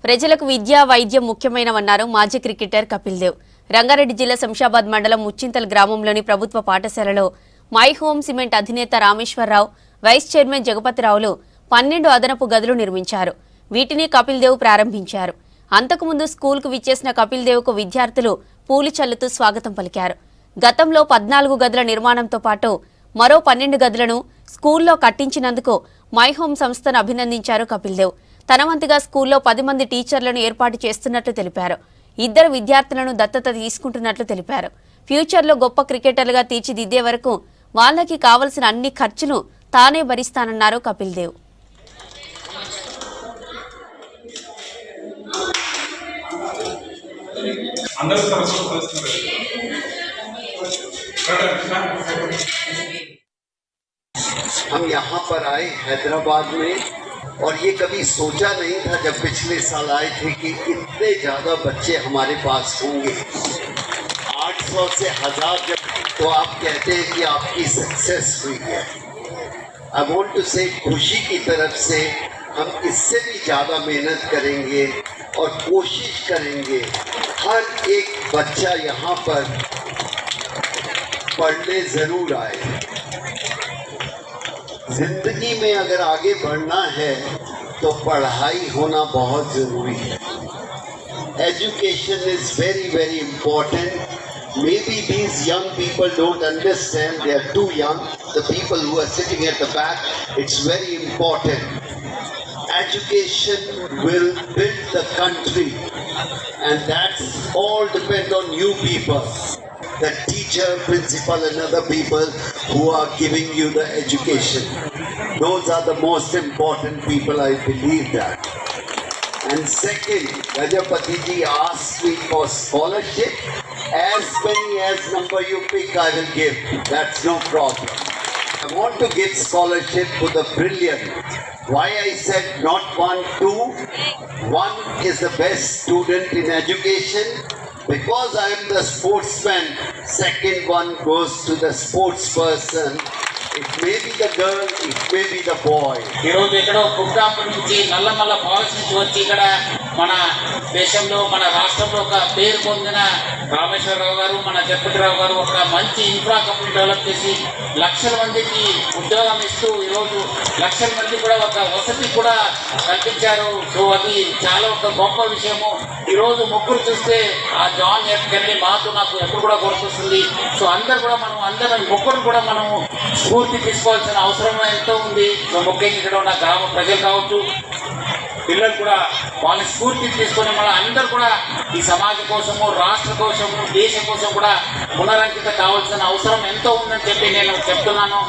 ప్రజలకు విద్య వైద్యం ముఖ్యమైనవన్నారు మాజీ క్రికెటర్ కపిల్ దేవ్. రంగారెడ్డి జిల్లా శంషాబాద్ మండలం ముచ్చింతల్ గ్రామంలోని ప్రభుత్వ పాఠశాలలో మై హోమ్ సిమెంట్ అధినేత రామేశ్వరరావు, వైస్ చైర్మన్ జగపతిరావులు 12 అదనపు గదులు నిర్మించారు. వీటిని కపిల్ దేవ్ ప్రారంభించారు. అంతకుముందు స్కూల్కు విచ్చేసిన కపిల్ దేవ్కు విద్యార్థులు పూలు చల్లుతూ స్వాగతం పలికారు. గతంలో 14 గదుల నిర్మాణంతో పాటు మరో 12 గదులను స్కూల్లో కట్టించినందుకు మై హోమ్ సంస్థను అభినందించారు కపిల్ దేవ్. తన వంతుగా స్కూల్లో 10 మంది టీచర్లను ఏర్పాటు చేస్తున్నట్లు తెలిపారు. 2 విద్యార్థులను దత్తత తీసుకుంటున్నట్లు తెలిపారు. ఫ్యూచర్లో గొప్ప క్రికెటర్లుగా తీర్చిదిద్దే వరకు వాళ్ళకి కావలసిన అన్ని ఖర్చులు తానే భరిస్తానన్నారు కపిల్ దేవ్. हम यहाँ पर आए हैदराबाद में और ये कभी सोचा नहीं था जब पिछले साल आए थे कि इतने ज़्यादा बच्चे हमारे पास होंगे। 800 से 1000 जब तो आप कहते हैं कि आपकी सक्सेस हुई है। आई वॉन्ट टू से खुशी की तरफ से हम इससे भी ज़्यादा मेहनत करेंगे और कोशिश करेंगे हर एक बच्चा यहाँ पर पढ़ने ज़रूर आए। जिंदगी में अगर आगे बढ़ना है तो पढ़ाई होना बहुत ज़रूरी है। Education is very very important. Maybe these young people don't understand, they are too young. The people who are sitting at the back, it's very important. Education will build the country and that's all depend on you people. The teacher, principal and other people who are giving you the education. Those are the most important people, I believe that. And second, Rajapati ji asked me for scholarship. As many as number you pick, I will give. That's no problem. I want to give scholarship to the brilliant. Why I said not 1, 2. 1 is the best student in education. Because I am the sportsman, second one goes to the sports person. It may be the girl, it may be the boy. ఈరోజు ఎక్కడో కుక్కాపూర్ నుంచి Nallamala forest నుంచి వచ్చి ఇక్కడ మన దేశంలో మన రాష్ట్రంలో ఒక పేరు పొందిన రామేశ్వరరావు గారు, మన జగపతిరావు గారు ఒక మంచి ఇన్ఫ్రా కంపెనీ డెవలప్ చేసి లక్షల మందికి ఉద్యోగం ఇస్తూ ఈరోజు లక్షల మంది కూడా ఒక వసతి కూడా కల్పించారు. సో అది చాలా ఒక గొప్ప విషయము. ఈరోజు ముగ్గురు చూస్తే ఆ జాన్ ఎఫ్ కెన్నడీ మాతో నాకు ఎప్పుడు కూడా గుర్తొస్తుంది. సో అందరు కూడా మనం అందరం ముగ్గురు కూడా మనము స్ఫూర్తి తీసుకోవాల్సిన అవసరం ఎంతో ఉంది. సో ముఖ్యంగా ఇక్కడ ఉన్న గ్రామ ప్రజలు కావచ్చు, పిల్లలు కూడా వాళ్ళ స్ఫూర్తి తీసుకొని మన అందరూ కూడా ఈ సమాజం కోసము, రాష్ట్ర కోసము, దేశం కోసం కూడా పునరంకిత కావాల్సిన అవసరం ఎంతో ఉందని చెప్పి నేను చెప్తున్నాను.